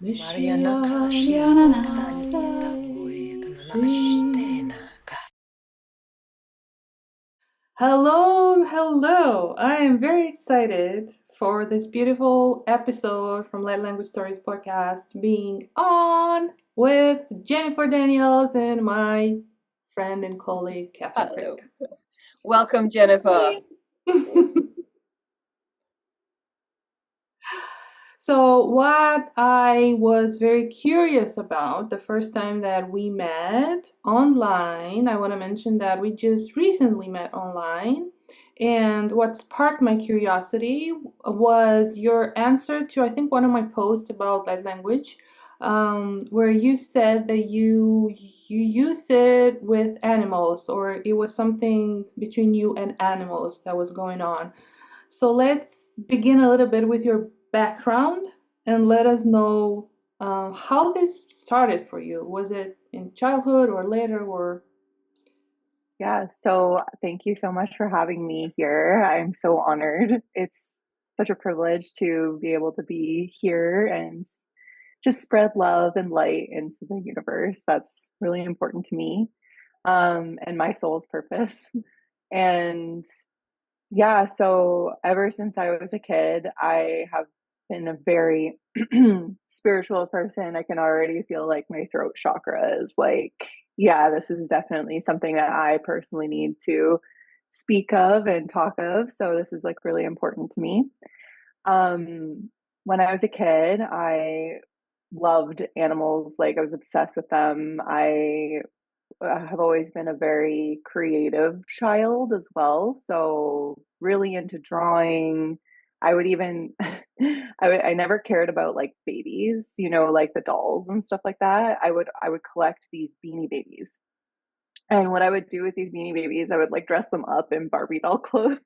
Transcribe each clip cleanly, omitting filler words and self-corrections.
Hello, hello. I am very excited for this beautiful episode from Let Language Stories podcast being on with Jennifer Daniels and my friend and colleague, Catherine Hello. Crick. Welcome, Jennifer. So, what I was very curious about the first time that we met online, I want to mention that we just recently met online. And what sparked my curiosity was your answer to, I think, one of my posts about light language, where you said that you used it with animals, or it was something between you and animals that was going on. So let's begin a little bit with your background and let us know how this started for you. Was it in childhood or later or? Yeah, so thank you so much for having me here. I'm so honored. It's such a privilege to be able to be here and just spread love and light into the universe. That's really important to me, and my soul's purpose. And yeah, so ever since I was a kid, I have been a very spiritual person. I can already feel like my throat chakra is like, yeah, this is definitely something that I personally need to speak of and talk of. So this is like really important to me. When I was a kid, I loved animals. Like I was obsessed with them. I have always been a very creative child as well. So really into drawing. I would even I never cared about like babies, like the dolls and stuff like that. I would collect these beanie babies. And what I would do with these beanie babies, I would like dress them up in Barbie doll clothes.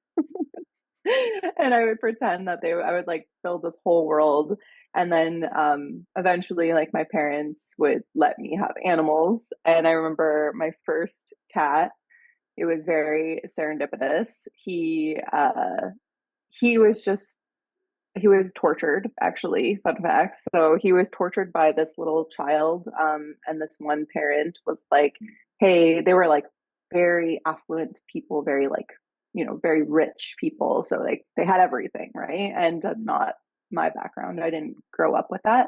And I would pretend that I would like build this whole world. And then eventually like my parents would let me have animals. And I remember my first cat, it was very serendipitous. He was just he was tortured, actually, fun fact. So he was tortured by this little child, and this one parent was like, hey, they were like very affluent people, very like, very rich people. So like they had everything, right? And that's not my background. I didn't grow up with that.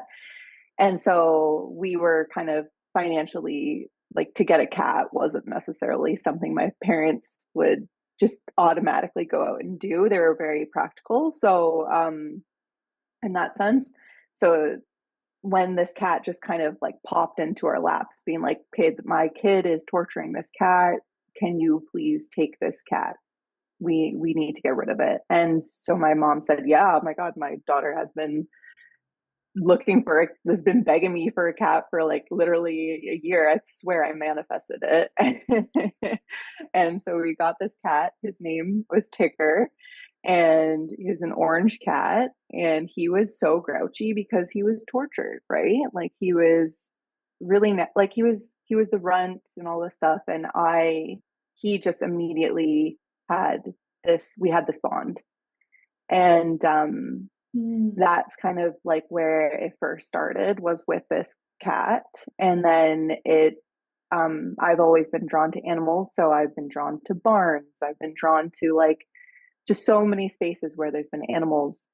And so we were kind of financially, like, to get a cat wasn't necessarily something my parents would just automatically go out and do. They were very practical. So in that sense. So when this cat just kind of like popped into our laps, being like, "Kid, my kid is torturing this cat. Can you please take this cat? We need to get rid of it." And so my mom said, "Yeah, oh my God, my daughter has been begging me for a cat for like literally a year. I swear I manifested it." And so we got this cat. His name was Ticker, and he was an orange cat. And he was so grouchy because he was tortured, right? Like he was really like he was the runt and all this stuff. And he just immediately had we had this bond. And that's kind of like where it first started, was with this cat. And then I've always been drawn to animals. So I've been drawn to barns. I've been drawn to like just so many spaces where there's been animals.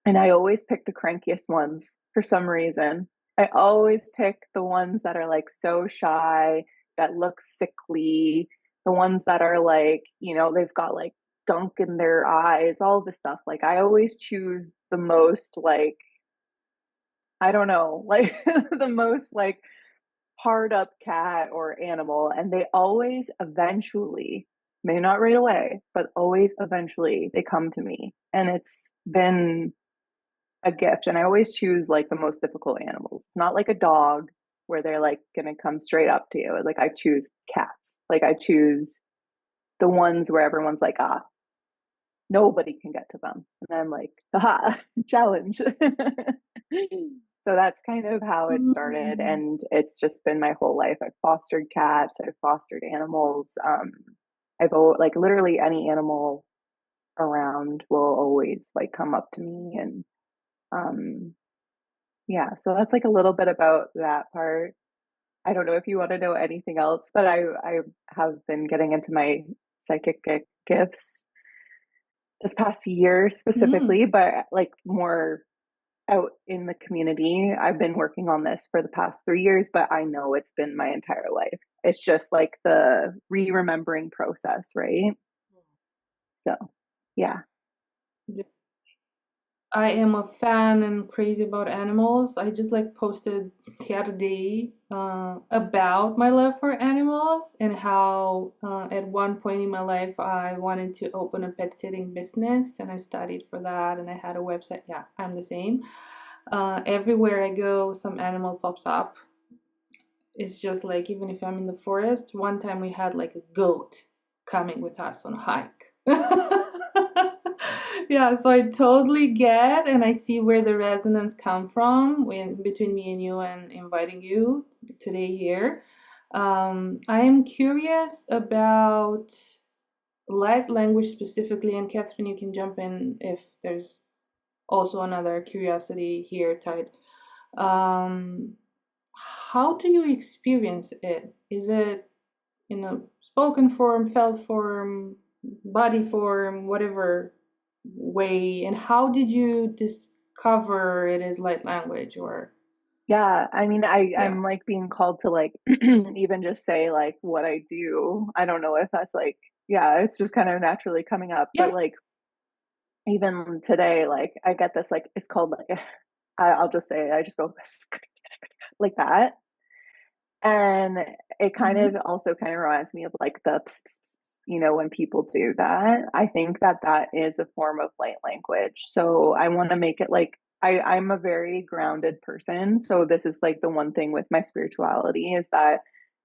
And I always pick the crankiest ones for some reason. I always pick the ones that are like so shy, that look sickly, the ones that are like, they've got like gunk in their eyes, all the stuff. Like I always choose the most like, I don't know, like the most like hard up cat or animal. And they always eventually, may not right away, but always eventually they come to me. And it's been a gift. And I always choose like the most difficult animals. It's not like a dog where they're like gonna come straight up to you. Like I choose cats. Like I choose the ones where everyone's like, nobody can get to them. And I'm like, aha, challenge. So that's kind of how it started. And it's just been my whole life. I've fostered cats, I've fostered animals. Like literally any animal around will always like come up to me. And yeah, so that's like a little bit about that part. I don't know if you want to know anything else, but I have been getting into my psychic gifts this past year Mm. specifically, but like more out in the community. I've been working on this for the past 3 years, but I know it's been my entire life. It's just like the re-remembering process, right? So, yeah. I am a fan and crazy about animals. I just like posted the other day about my love for animals and how at one point in my life I wanted to open a pet sitting business and I studied for that and I had a website. Yeah, I'm the same. Everywhere I go, some animal pops up. It's just like even if I'm in the forest, one time we had like a goat coming with us on a hike. Yeah, so I totally get and I see where the resonance come from when between me and you and inviting you today here. I am curious about light language specifically, and Catherine, you can jump in if there's also another curiosity here tied. Um, how do you experience it? Is it in a spoken form, felt form, body form, whatever way? And how did you discover it is light language or Yeah, I mean, yeah. I'm like being called to like even just say like what I do. I don't know if that's like, yeah, it's just kind of naturally coming up, but Yeah. like even today, like I get this like it's called like I'll just say I just go like that. And it kind of Hmm. also kind of reminds me of like the, you know, when people do that. I think that that is a form of light language. So I want to make it like I'm a very grounded person. So this is like the one thing with my spirituality is that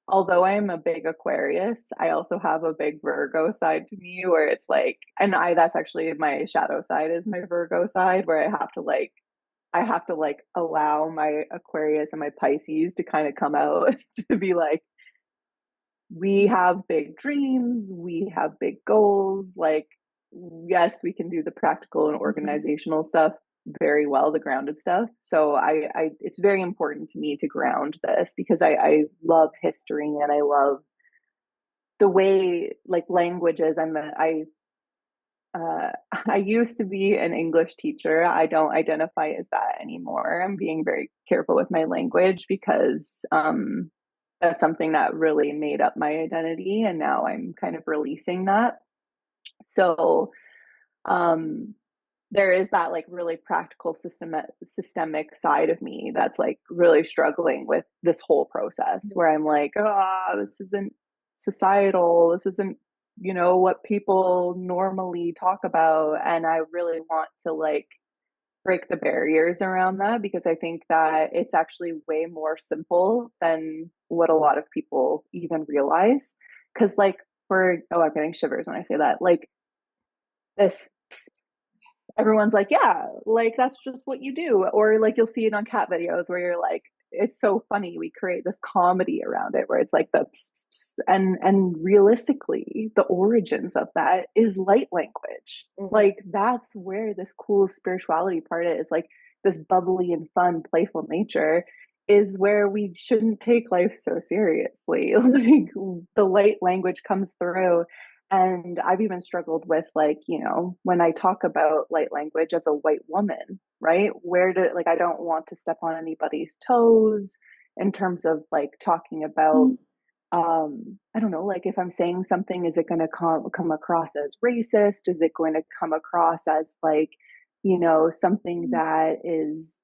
although I'm a big Aquarius, I also have a big Virgo side to me where it's like, and I that's actually my shadow side is my Virgo side where I have to like allow my Aquarius and my Pisces to kind of come out to be like, we have big dreams, we have big goals. Like, yes, we can do the practical and Hmm. organizational stuff very well, the grounded stuff. So it's very important to me to ground this because I love history and I love the way like languages. Uh, I used to be an English teacher. I don't identify as that anymore. I'm being very careful with my language because that's something that really made up my identity. And now I'm kind of releasing that. So um, there is that like really practical systemic side of me that's like really struggling with this whole process where I'm like, oh, this isn't societal. This isn't, you know, what people normally talk about. And I really want to like break the barriers around that because I think that it's actually way more simple than what a lot of people even realize. Cause like for, oh, I'm getting shivers when I say that. Like this everyone's like, yeah, like that's just what you do. Or like you'll see it on cat videos where you're like, it's so funny. We create this comedy around it where it's like the and realistically, the origins of that is light language. Mhm. Like that's where this cool spirituality part is. Like this bubbly and fun, playful nature is where we shouldn't take life so seriously. Like the light language comes through and I've even struggled with like, you know, when I talk about light language as a white woman, right? Where do like I don't want to step on anybody's toes in terms of like talking about I don't know, like if I'm saying something, is it going to come across as racist? Is it going to come across as like, you know, something that is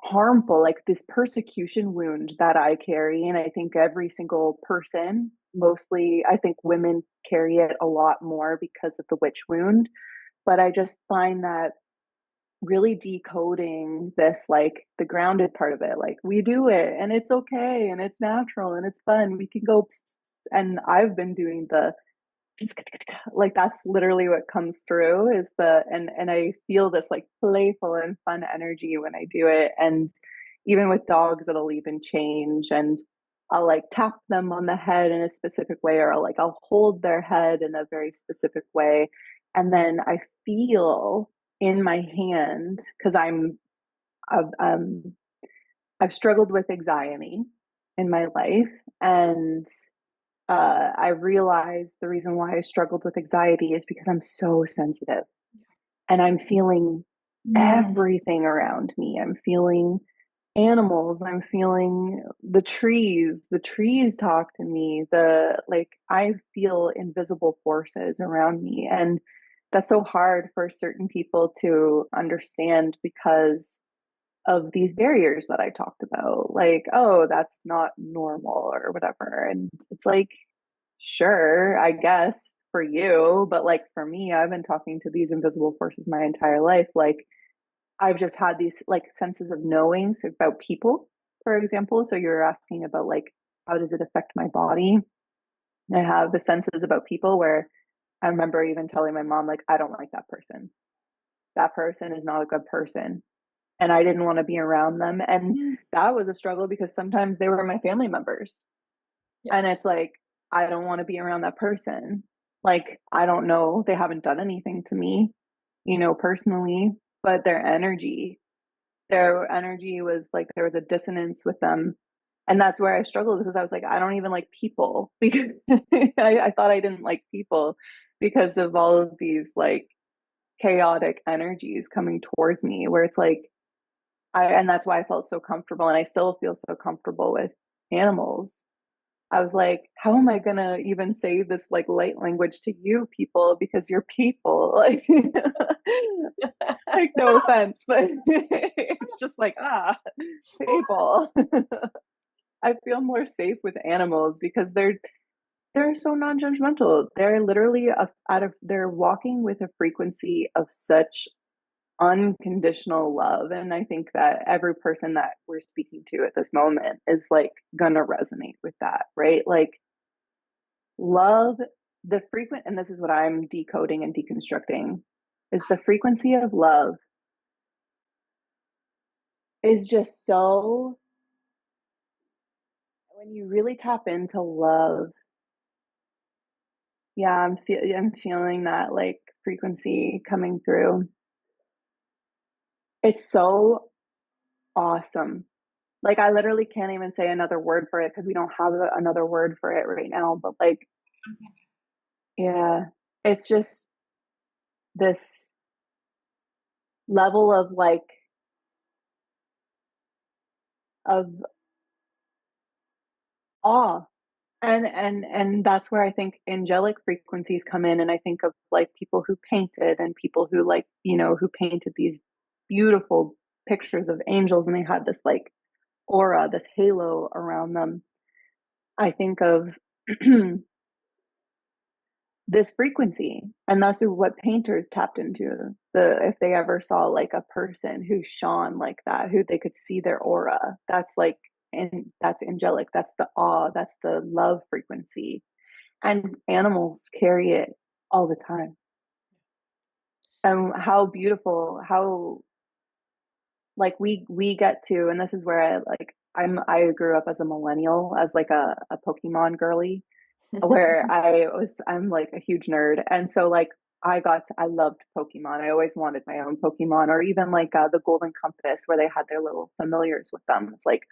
harmful, like this persecution wound that I carry. And I think every single person, mostly, I think women carry it a lot more because of the witch wound. But I just find that really decoding this, like the grounded part of it, like we do it and it's okay and it's natural and it's fun. We can go, and I've been doing the like that's literally what comes through is the and I feel this like playful and fun energy when I do it. And even with dogs it'll even change and I'll like tap them on the head in a specific way or I'll hold their head in a very specific way and then I feel in my hand because I've struggled with anxiety in my life, and I realized the reason why I struggled with anxiety is because I'm so sensitive, and I'm feeling everything around me. I'm feeling animals, I'm feeling the trees. The trees talk to me. The like I feel invisible forces around me, and that's so hard for certain people to understand because of these barriers that I talked about. Like, oh, that's not normal or whatever. And it's like, sure, I guess for you, but like for me, I've been talking to these invisible forces my entire life. Like I've just had these like senses of knowings about people, for example. So you're asking about like how does it affect my body? I have the senses about people where I remember even telling my mom, like, I don't like that person. That person is not a good person. And I didn't want to be around them. And that was a struggle because sometimes they were my family members. Yeah. And it's like, I don't want to be around that person. Like, I don't know. They haven't done anything to me, personally, but their energy was like there was a dissonance with them. And that's where I struggled because I was like, I don't even like people because I thought I didn't like people because of all of these like chaotic energies coming towards me where it's like and that's why I felt so comfortable and I still feel so comfortable with animals. I was like, how am I gonna even say this like light language to you people because you're people? Like no offense, but it's just like people. I feel more safe with animals because they're so non-judgmental. They're literally they're walking with a frequency of such unconditional love, and I think that every person that we're speaking to at this moment is like gonna resonate with that, right? Like love, and this is what I'm decoding and deconstructing, is the frequency of love is just so, when you really tap into love, yeah, I'm feeling that like frequency coming through. It's so awesome. Like I literally can't even say another word for it because we don't have another word for it right now, but like yeah, it's just this level of like of awe. And that's where I think angelic frequencies come in, and I think of like people who painted and people who like who painted these beautiful pictures of angels and they had this like aura, this halo around them. I think of this frequency, and that's what painters tapped into. The If they ever saw like a person who shone like that, who they could see their aura, that's like, and that's angelic, that's the awe, that's the love frequency. And animals carry it all the time. And how beautiful, how like we get to, and this is where I grew up as a millennial, as like a Pokemon girly, where I'm like a huge nerd. And so like I loved Pokemon. I always wanted my own Pokemon, or even like the Golden Compass where they had their little familiars with them. It's like,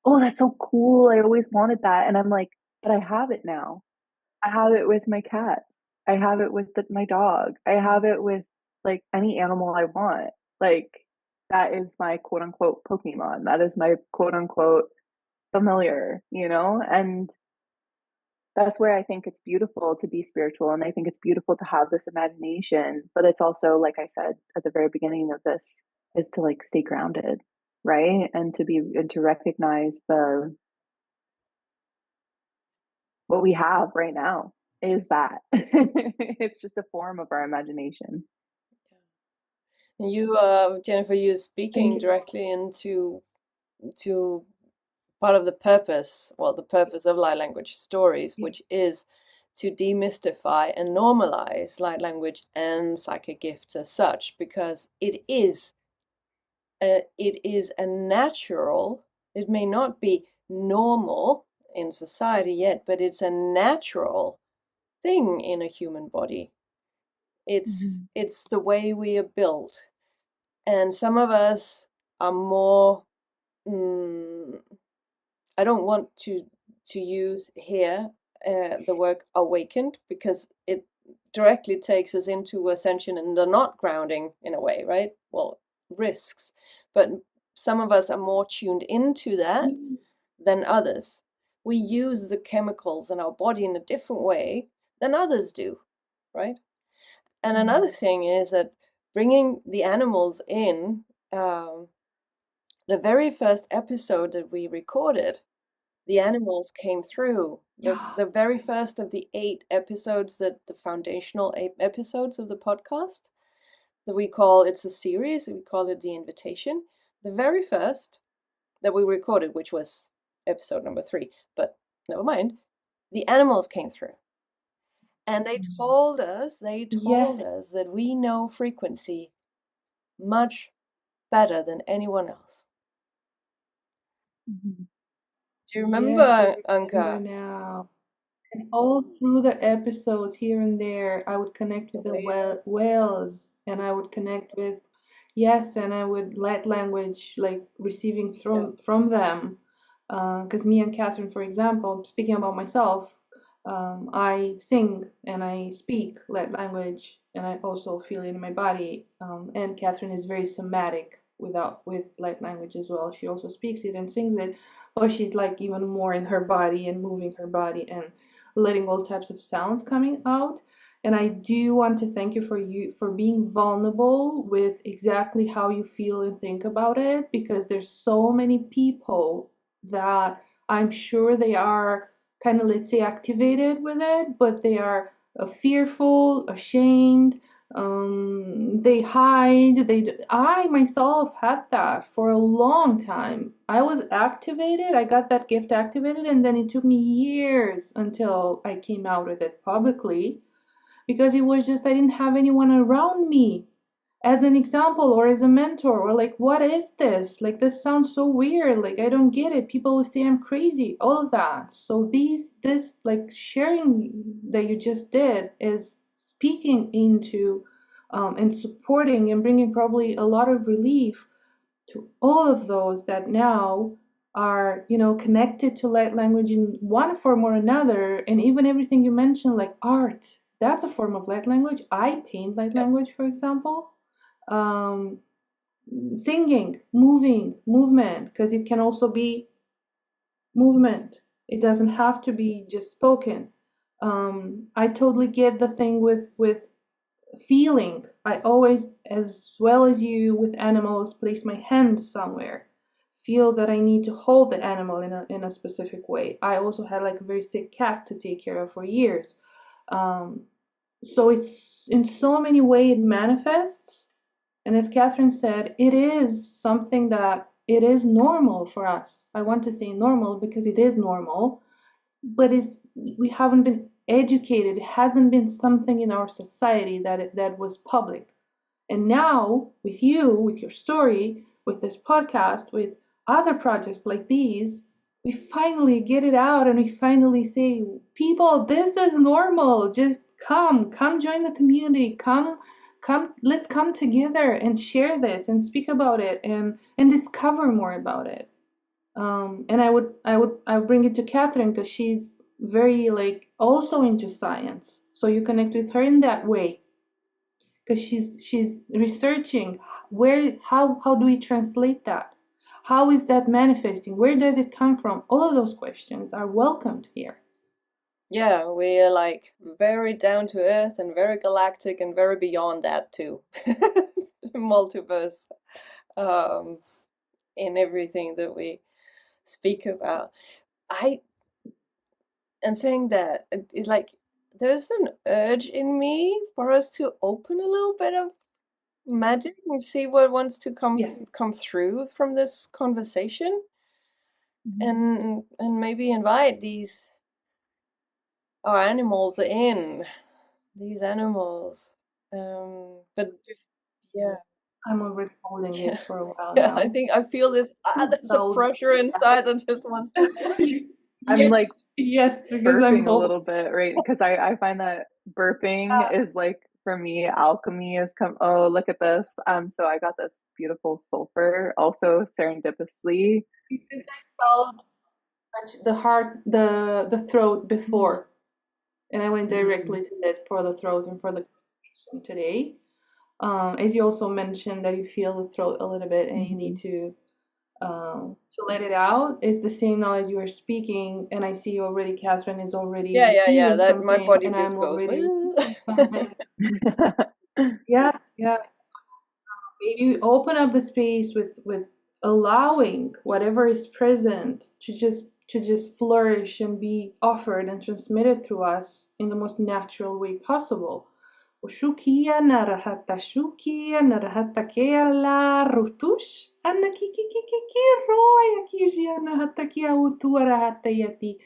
oh, that's so cool. I always wanted that. And I'm like, but I have it now. I have it with my cat. I have it with my dog. I have it with like any animal I want. Like that is my quote unquote Pokemon. That is my quote unquote familiar. And that's where I think it's beautiful to be spiritual. And I think it's beautiful to have this imagination. But it's also, like I said at the very beginning of this, is to like stay grounded, right? And to recognize what we have right now is that it's just a form of our imagination. And you, Jennifer, you're Thank speaking you so directly into to part of the purpose, well, the purpose of light language stories, Yeah. which is to demystify and normalize light language and psychic gifts as such, because it is a natural. It may not be normal in society yet, but it's a natural thing in a human body. It's Mhm. it's the way we are built, and some of us are more, I don't want to use here the word awakened, because it directly takes us into ascension and the not grounding in a way, right? Well, risks. But some of us are more tuned into that than others. We use the chemicals in our body in a different way than others do, right? And another thing is that bringing the animals in, the very first episode that we recorded, the animals came through. Yeah. The very first of the 8 episodes, that the foundational 8 episodes of the podcast that we call, it's a series, we call it The Invitation. The very first that we recorded, which was episode number 3, but never mind, the animals came through. And they told us Yes. that we know frequency much better than anyone else. Mhm. Do you Yes, I remember, remember Anka? now. And all through the episodes, here and there, I would connect The with the whales. whales, and I would connect with, yes, and I would light language, like receiving Yeah. from them. Because me and Catherine, for example, speaking about myself, I sing and I speak light language, and I also feel it in my body. And Catherine is very somatic with light language as well. She also speaks it and sings it, but she's like even more in her body and moving her body and letting all types of sounds coming out. And I do want to thank you for being vulnerable with exactly how you feel and think about it, because there's so many people that I'm sure they are kind of, let's say, activated with it, but they are fearful, ashamed, they hide. I myself had that for a long time. I was activated, I got that gift activated, and then it took me years until I came out with it publicly, because it was just I didn't have anyone around me as an example or as a mentor, or like, what is this, like, this sounds so weird, like, I don't get it, people will say I'm crazy, all of that. So this like sharing that you just did is speaking into and supporting and bringing probably a lot of relief to all of those that now are, connected to light language in one form or another. And even everything you mentioned, like art, that's a form of light language. I paint light Yep. language, for example. um, Singing, movement, because it can also be movement. It doesn't have to be just spoken. I totally get the thing with feeling. I always, as well as you with animals, place my hand somewhere. Feel that I need to hold the animal in a specific way. I also had like a very sick cat to take care of for years. Um, so it's in so many ways it manifests. And as Catherine said, it is something that it is normal for us. I want to say normal because it is normal, but we haven't been educated. It hasn't been something in our society that was public. And now, with you, with your story, with this podcast, with other projects like these, we finally get it out and we finally say, people, this is normal. Just come join the community. Let's come together and share this and speak about it and discover more about it. And I would bring it to Catherine because she's very like also into science. So you connect with her in that way because she's researching how do we translate that, how is that manifesting, where does it come from, all of those questions are welcomed here. Yeah, we're like very down to earth and very galactic and very beyond that too. Multiverse, um, in everything that we speak about. I and saying that is like there's an urge in me for us to open a little bit of magic and see what wants to Yes. come through from this conversation, Mhm. and maybe invite these our animals in, these animals. But yeah, I'm already holding yeah, it for a while yeah. I now. think I feel this. There's a Those pressure inside that just wants to. I'm like yes, because I'm burping a holding. little bit, right? Because I find that burping is like for me, alchemy has come. Oh, look at this. So I got this beautiful sulfur, also serendipitously. Because I felt the heart, the throat before, and I went directly to it for the throat and for the conversation today. As you also mentioned that you feel the throat a little bit and you need to let it out. It's the same now as you were speaking, and I see already Catherine is already Yeah. receiving That my something, body and just I'm goes. already receiving something. Yeah, yeah. Maybe open up the space with allowing whatever is present to just flourish and be offered and transmitted through us in the most natural way possible. Ushukia narahata shukia narahata keala rutush anakikikiki roya kishia nahata kia utuara hata yati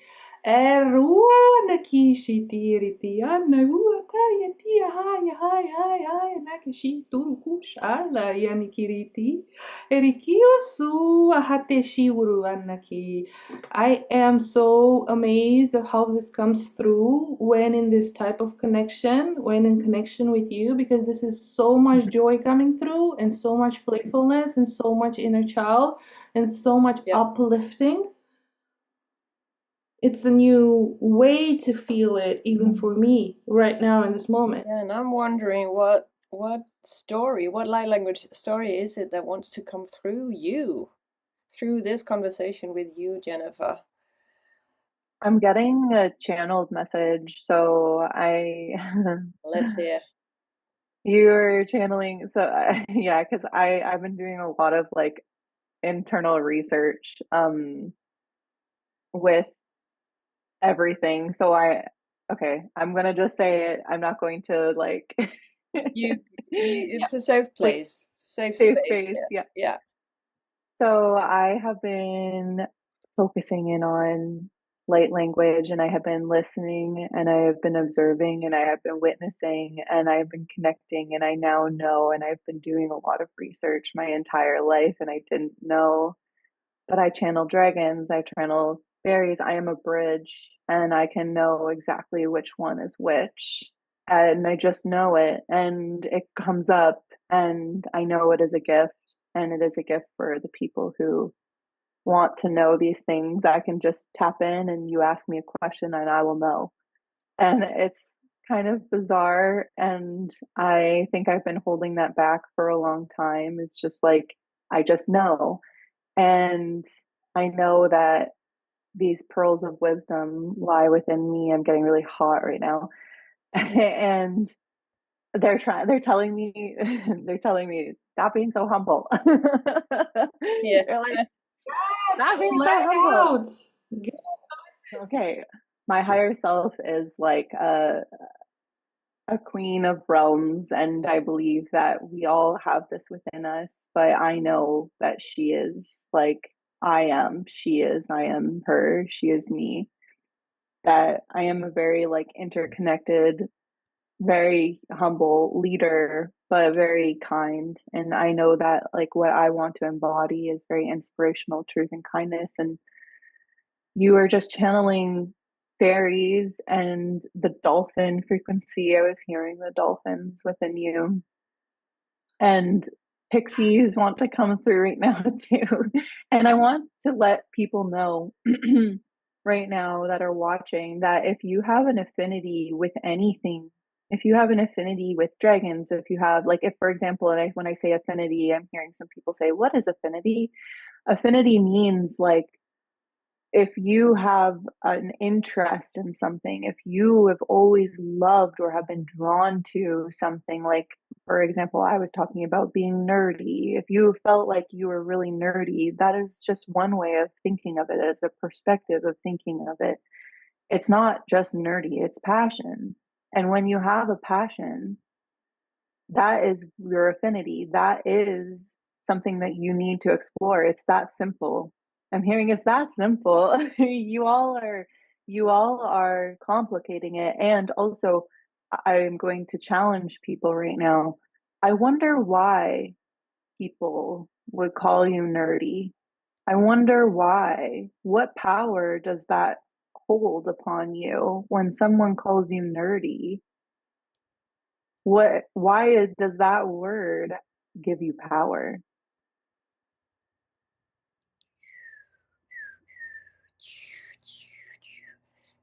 eru nakishi tiriti anaguata yati haya nakashi turukush ala yani kiriti erikio su ahate shiuru anaki. I am so amazed of how this comes through when in this type of connection, when in connection with you, because this is so much joy coming through and so much playfulness and so much inner child and so much Yeah. uplifting. It's a new way to feel it, even for me right now in this moment. Yeah, and I'm wondering what story, what light language story is it that wants to come through you, through this conversation with you, Jennifer? I'm getting a channeled message, so Let's hear. you're channeling. So yeah, because I've been doing a lot of like internal research with everything. So okay, I'm gonna just say it. I'm not going to like You, yeah, it's a safe like place, safe safe space space. here. Yeah. Yeah. So I have been focusing in on light language and I have been listening and I have been observing and I have been witnessing and I have been connecting and I now know and I've been doing a lot of research my entire life and I didn't know that I channel dragons, I channel fairies, I am a bridge and I can know exactly which one is which. And I just know it and it comes up and I know it is a gift and it is a gift for the people who want to know these things. I can just tap in and you ask me a question and I will know. And it's kind of bizarre and I think I've been holding that back for a long time. It's just like I just know. And I know that these pearls of wisdom lie within me. I'm getting really hot right now. And they're telling me they're telling me stop being so humble. Yeah. They're like stop So being let so it humble. out. Okay. My higher self is like a queen of realms and I believe that we all have this within us, but I know that she is like I am, she is, I am her, she is me. That I am a very like interconnected, very humble leader, but very kind. And I know that like what I want to embody is very inspirational truth and kindness. And you are just channeling fairies and the dolphin frequency. I was hearing the dolphins within you. And pixies want to come through right now too. And I want to let people know right now that are watching that if you have an affinity with anything, if you have an affinity with dragons, if you have like if for example, and when I say affinity, I'm hearing some people say, "What is affinity?" Affinity means like if you have an interest in something, if you have always loved or have been drawn to something, like, for example, I was talking about being nerdy, if you felt like you were really nerdy, that is just one way of thinking of it as a perspective of thinking of it. It's not just nerdy, it's passion. And when you have a passion, that is your affinity. That is something that you need to explore. It's that simple. I'm hearing it's that simple. You all are complicating it. And also I'm going to challenge people right now. I wonder why people would call you nerdy. I wonder why. What power does that hold upon you when someone calls you nerdy? why does that word give you power?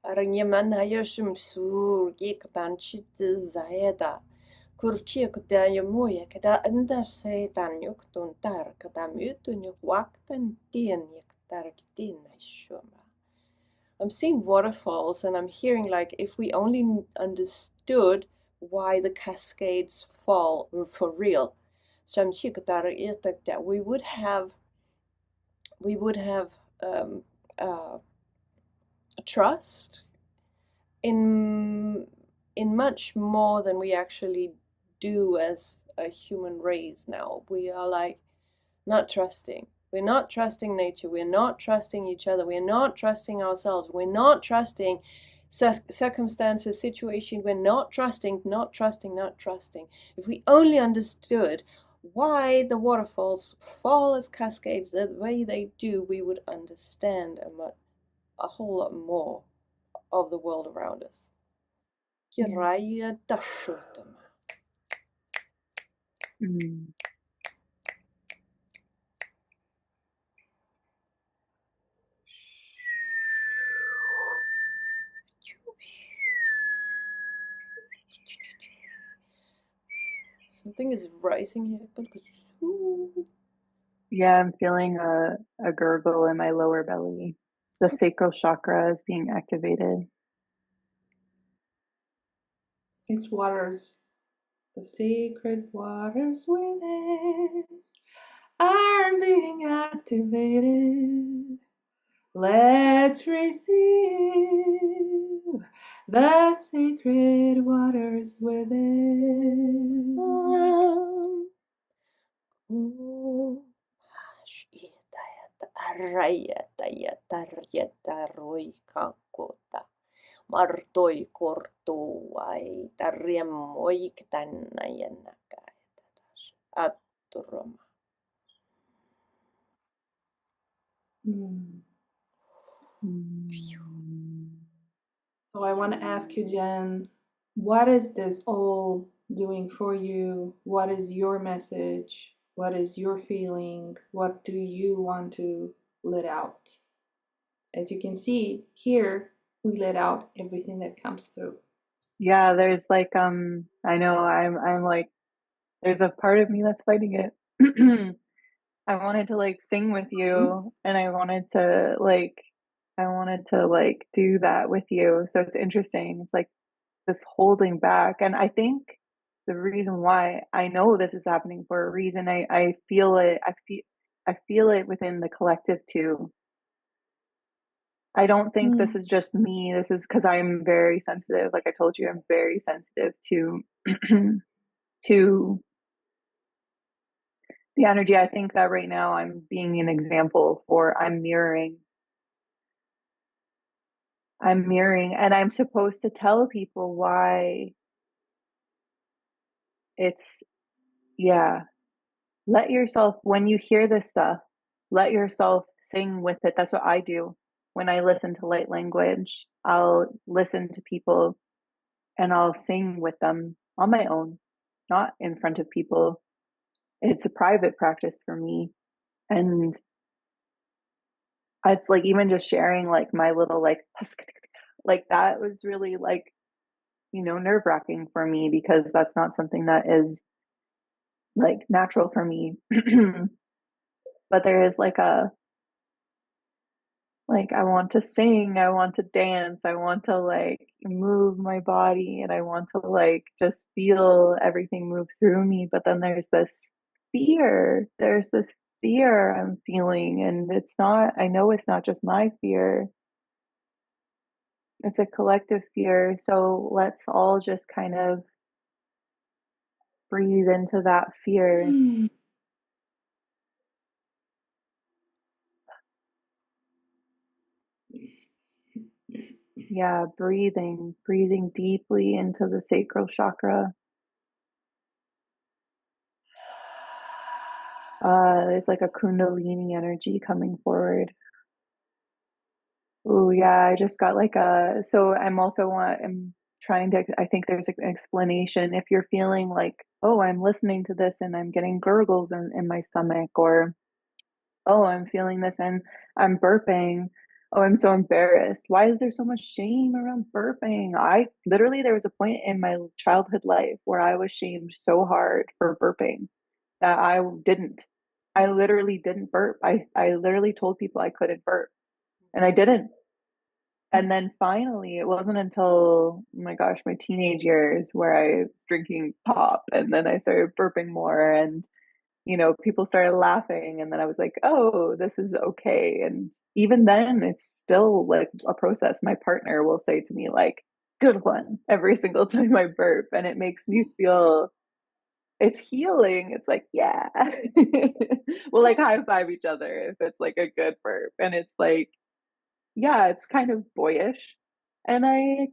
Арыньяман hayashum sur yikatan chiti zaeda. Kurchia kutaya moya kada anda seitan yuktun tar kada mutun yuk waktan tien yaktar kitin shuma. I'm seeing waterfalls and I'm hearing like if we only understood why the cascades fall for real, that we would have um, uh, trust in much more than we actually do as a human race now. We are like not trusting. We're not trusting nature. We're not trusting each other. We're not trusting ourselves. We're not trusting circumstances, situation. We're not trusting, not trusting, not trusting. If we only understood why the waterfalls fall as cascades the way they do, we would understand a whole lot more of the world around us. Mm. Something is rising here. Yeah, I'm feeling a gurgle in my lower belly. The sacral chakra is being activated. It's waters. The sacred waters within are being activated. Let's receive the sacred waters within. Martoi kortuai tarriemoik tänäjänäkää. Atturoma. Mm. Mm. So I want to ask you, Jen, what is this all doing for you? What is your message? What is your feeling? What do you want to let out? As you can see here, we let out everything that comes through. Yeah, there's like I know I'm like there's a part of me that's fighting it. I wanted to like sing with Mhm. you and I wanted to do that with you. So it's interesting. It's like this holding back. And I think the reason why I know this is happening for a reason, I feel it. I feel it within the collective too. I don't think this Mm. is just me. This is because I'm very sensitive. Like I told you, I'm very sensitive to to the energy. I think that right now I'm being an example for I'm mirroring, and I'm supposed to tell people why it's, yeah, let yourself, when you hear this stuff, let yourself sing with it. That's what I do when I listen to light language. I'll listen to people and I'll sing with them on my own, not in front of people. It's a private practice for me. And it's like even just sharing like my little like that was really like, nerve wracking for me because that's not something that is like natural for me. But there is like I want to sing, I want to dance, I want to like move my body and I want to like just feel everything move through me. But then there's this fear. There's this fear I'm feeling and I know it's not just my fear. It's a collective fear. So let's all just kind of breathe into that fear. Mm. Yeah, breathing deeply into the sacral chakra. There's like a kundalini energy coming forward. Oh yeah, I just got like so I'm also trying to, I think there's an explanation if you're feeling like, oh, I'm listening to this and I'm getting gurgles in my stomach, or oh, I'm feeling this and I'm burping. Oh, I'm so embarrassed. Why is there so much shame around burping? I literally, there was a point in my childhood life where I was shamed so hard for burping that I didn't. I literally didn't burp. I literally told people I couldn't burp and I didn't. And then finally, it wasn't until, oh my gosh, my teenage years where I was drinking pop and then I started burping more and people started laughing and then I was like, oh, this is okay. And even then it's still like a process. My partner will say to me like, good one, every single time I burp. And it makes me feel it's healing. It's like, yeah. We'll like high five each other if it's like a good burp. And it's like, yeah, it's kind of boyish. And I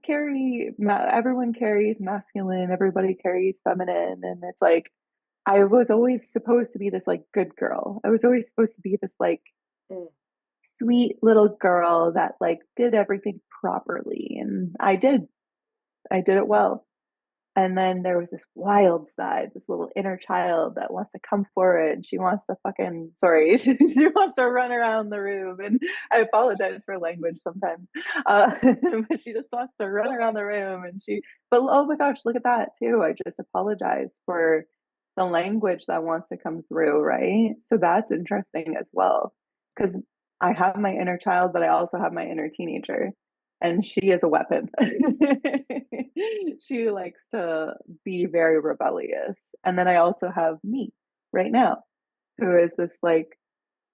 everyone carries masculine, everybody carries feminine. And it's like, I was always supposed to be this like good girl. I was always supposed to be this like Mm. sweet little girl that like did everything properly. And I did it well. And then there was this wild side, this little inner child that wants to come forward and she wants to fucking, sorry, she wants to run around the room. And I apologize for language sometimes. But she just wants to run around the room but oh my gosh, look at that too. I just apologize for the language that wants to come through, right? So that's interesting as well. Because I have my inner child, but I also have my inner teenager and she is a weapon. She likes to be very rebellious. And then I also have me right now, who is this like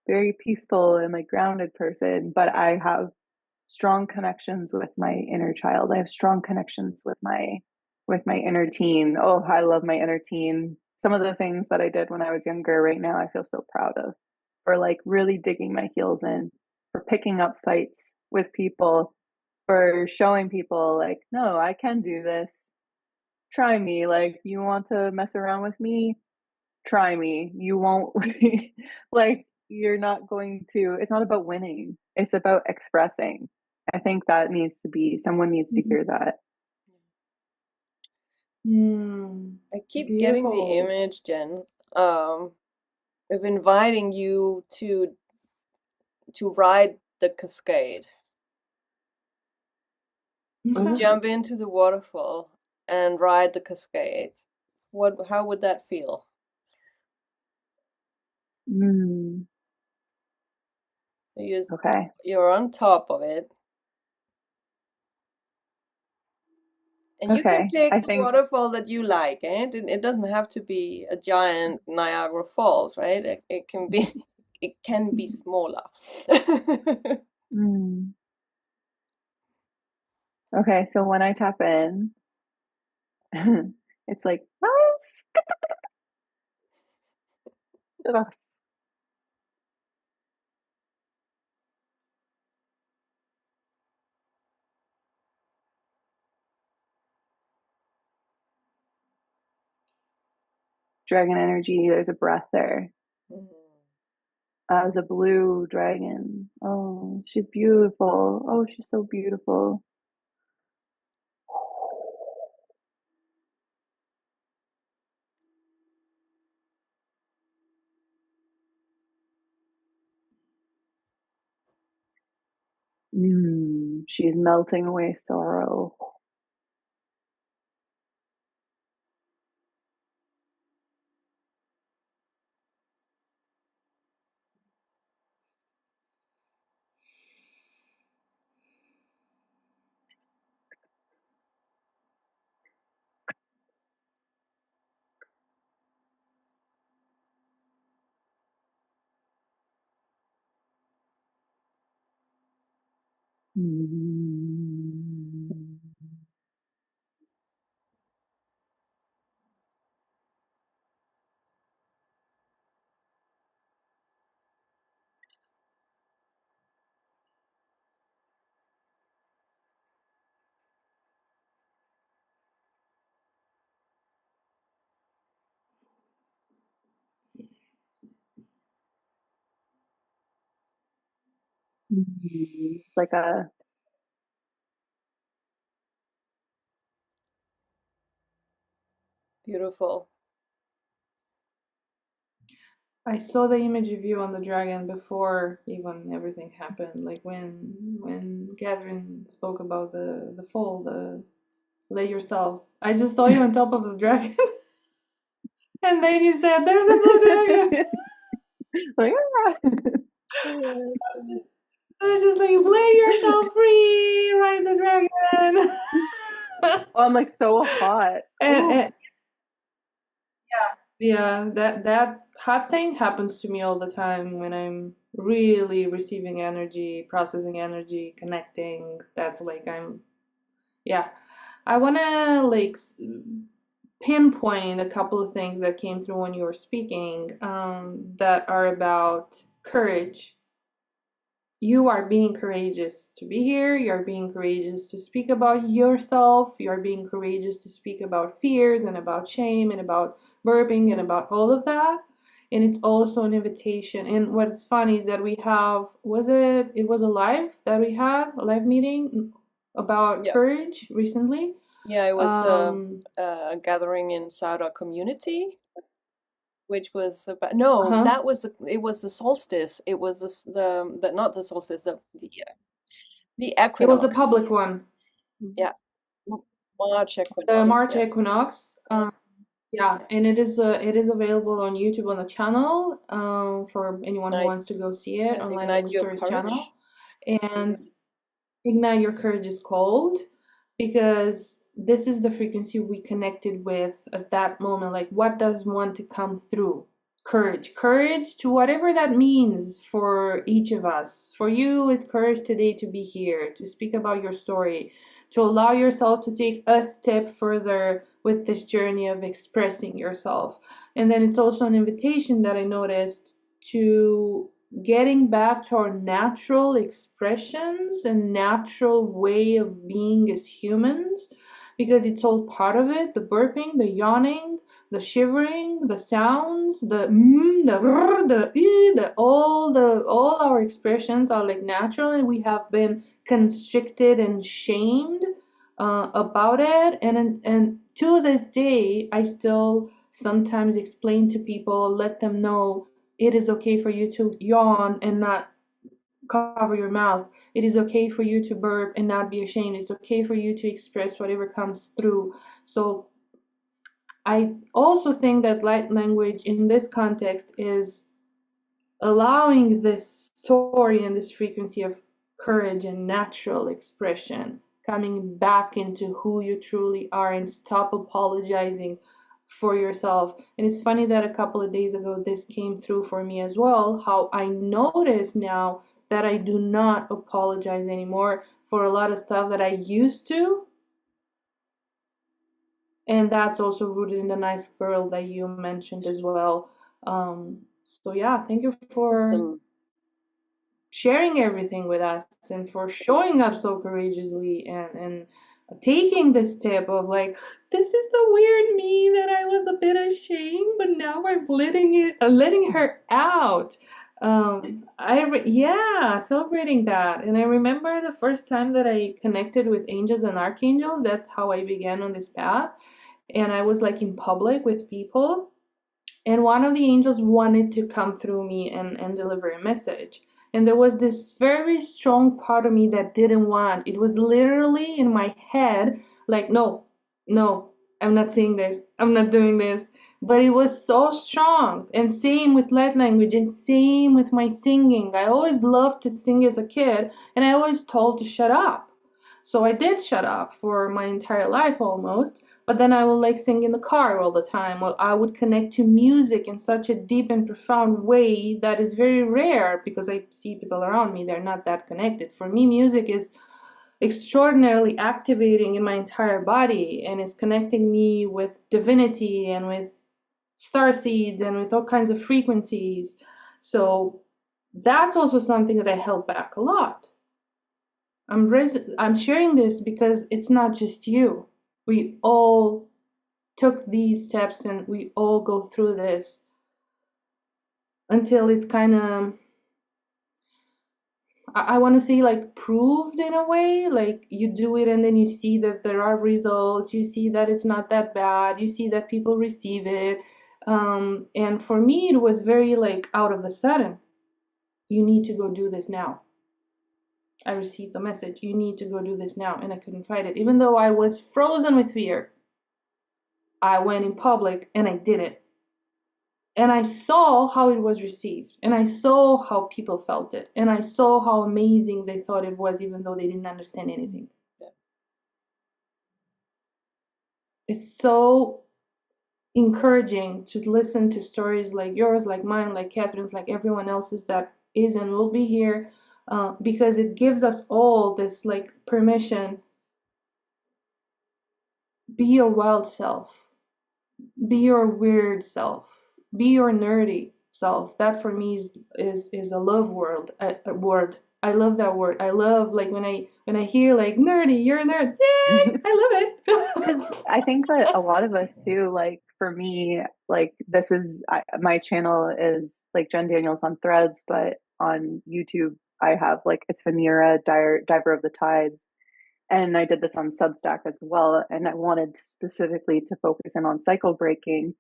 very peaceful and like grounded person, but I have strong connections with my inner child. I have strong connections with my inner teen. Oh, I love my inner teen. Some of the things that I did when I was younger right now I feel so proud of. For like really digging my heels in, for picking up fights with people, for showing people like, no, I can do this. Try me. Like, you want to mess around with me? Try me. You won't, like, you're not going to, it's not about winning, it's about expressing. I think that someone needs to hear that. I keep getting the Beautiful. image, Jen, of inviting you to ride the cascade, to Okay. jump into the waterfall and ride the cascade. How would that feel? Mm, You, okay. you're on top of it, and you can Okay. pick I the think, waterfall that you like, and it doesn't have to be a giant Niagara Falls, right? It can be it can be smaller. mm, okay. So when I tap in, it's like, dragon energy, there's a breath there. As a blue dragon. Oh, she's beautiful. Oh, she's so beautiful. She's melting away sorrow. Mm. It's like Beautiful. I saw the image of you on the dragon before even everything happened. Like when Catherine spoke about the fall, the lay yourself. I just saw you on top of the dragon, and then you said, "There's a blue dragon." Like, ah. Oh, I was just like, "Lay yourself free, ride the dragon." Oh, I'm like so hot. Ooh. and yeah, that hot thing happens to me all the time when I'm really receiving energy, processing energy, connecting. That's like yeah. I want to pinpoint a couple of things that came through when you were speaking that are about courage. You are being courageous to be here. You're being courageous to speak about yourself. You're being courageous to speak about fears and about shame and about burping and about all of that. And it's also an invitation. And what's funny is that we have, it was a live that we had, a live meeting about yeah. courage recently. Yeah, it was Um, a gathering inside our community, which was about, no, huh? that was it was the solstice. It was the not the solstice, the It was a equinox. public one. Yeah, March The equinox. March Yeah, equinox. Yeah, yeah. and it is available on YouTube on the channel for anyone who Ignite, wants to go see it yeah, on Light ignite Language your Stories channel. courage. And Ignite Your Courage is called because this is the frequency we connected with at that moment. Like, what does want to come through? Courage. Courage to whatever that means for each of us. For you, it's courage today to be here, to speak about your story, to allow yourself to take a step further with this journey of expressing yourself. And then it's also an invitation that I noticed to getting back to our natural expressions and natural way of being as humans because it's all part of it, the burping, the yawning, the shivering, the sounds, the the rrr, the the all our expressions are like natural, and we have been constricted and shamed about it, and to this day I still sometimes explain to people, let them know it is okay for you to yawn and not cover your mouth. It is okay for you to burp and not be ashamed. It's okay for you to express whatever comes through. So I also think that light language in this context is allowing this story and this frequency of courage and natural expression coming back into who you truly are and stop apologizing for yourself. And it's funny that a couple of days ago this came through for me as well, how I notice now that I do not apologize anymore for a lot of stuff that I used to. And that's also rooted in the nice girl that you mentioned as well. So yeah, thank you for Awesome. sharing everything with us and for showing up so courageously and taking the step of like, this is the weird me that I was a bit ashamed, but now I'm letting her out. Yeah, celebrating that. And I remember the first time that I connected with angels and archangels. That's how I began on this path. And I was like in public with people, and one of the angels wanted to come through me and deliver a message, and there was this very strong part of me that didn't want. It was literally in my head like, no, no, I'm not saying this, I'm not doing this. But it was so strong. And same with light language, and same with my singing. I always loved to sing as a kid, and I always told to shut up. So I did shut up for my entire life almost, but then I will like sing in the car all the time. Well, I would connect to music in such a deep and profound way that is very rare because I see people around me, they're not that connected. For me, music is extraordinarily activating in my entire body, and it's connecting me with divinity and with star seeds and with all kinds of frequencies. So that's also something that I held back a lot. I'm sharing this because it's not just you. We all took these steps and we all go through this until it's kind of, I want to say like proved in a way, like you do it and then you see that there are results, you see that it's not that bad, you see that people receive it. And for me, it was very like out of the sudden, you need to go do this now. I received the message, you need to go do this now, and I couldn't fight it. Even though I was frozen with fear, I went in public and I did it. And I saw how it was received, and I saw how people felt it, and I saw how amazing they thought it was, even though they didn't understand anything. Yeah. It's so encouraging to listen to stories like yours, like mine, like Catherine's, like everyone else's that is and will be here, because it gives us all this like permission. Be your wild self, be your weird self, be your nerdy self. That for me is a love a word. I love that word. I love like when I hear like nerdy, you're a nerd. Yay! I love Because it. I think that a lot of us too, like for me, like this is my channel is like Jen Daniels on Threads, but on YouTube I have like it's Amira, Diver of the Tides, and I did this on Substack as well. And I wanted specifically to focus in on cycle breaking.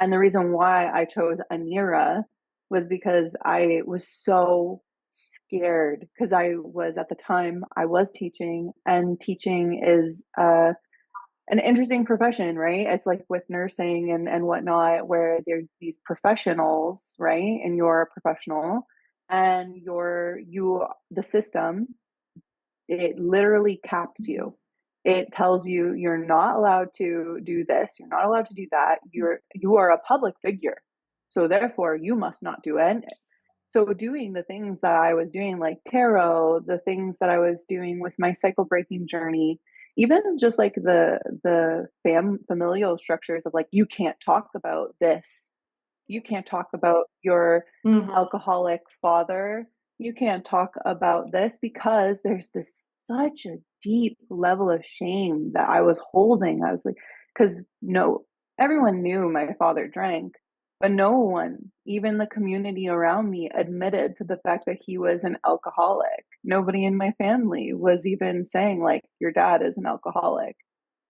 And the reason why I chose Anira was because I was so scared because I was at the time I was teaching, and teaching is an interesting profession, right? It's like with nursing and whatnot, where there's these professionals, right? And you're a professional, and the system, it literally caps you. It tells you you're not allowed to do this, you're not allowed to do that. You are a public figure, so therefore you must not do it. So doing the things that I was doing, like tarot, the things that I was doing with my cycle breaking journey, even just like the familial structures of like you can't talk about this, you can't talk about your Mhm. alcoholic father, you can't talk about this, because there's this such a deep level of shame that I was holding. I was like, because no, everyone knew my father drank, but no one, even the community around me, admitted to the fact that he was an alcoholic. Nobody in my family was even saying like your dad is an alcoholic.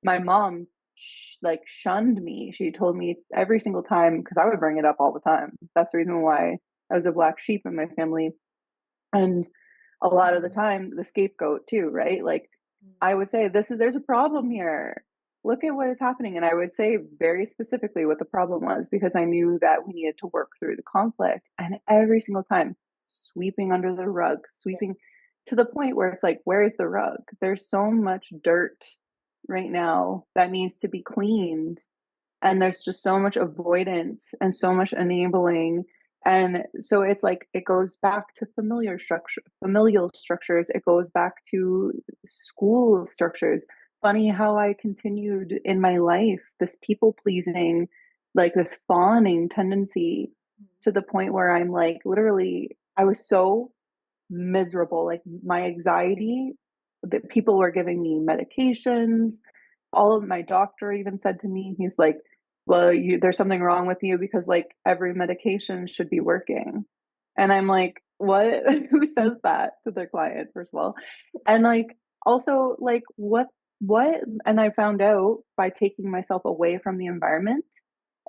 My mom like shunned me. She told me every single time, because I would bring it up all the time. That's the reason why I was a black sheep in my family. And a lot of the time, the scapegoat too, right? Like I would say, there's a problem here. Look at what is happening. And I would say very specifically what the problem was, because I knew that we needed to work through the conflict. And every single time, sweeping under the rug, sweeping to the point where it's like, where is the rug? There's so much dirt right now that needs to be cleaned, and there's just so much avoidance and so much enabling. And so it's like it goes back to familial structures, it goes back to school structures. Funny how I continued in my life this people pleasing, like this fawning tendency, to the point where I'm like literally I was so miserable, like my anxiety, that people were giving me medications. All of my doctor even said to me, he's like, well, there's something wrong with you, because like every medication should be working. And I'm like, what? Who says that to their client, first of all? And like also like what and I found out by taking myself away from the environment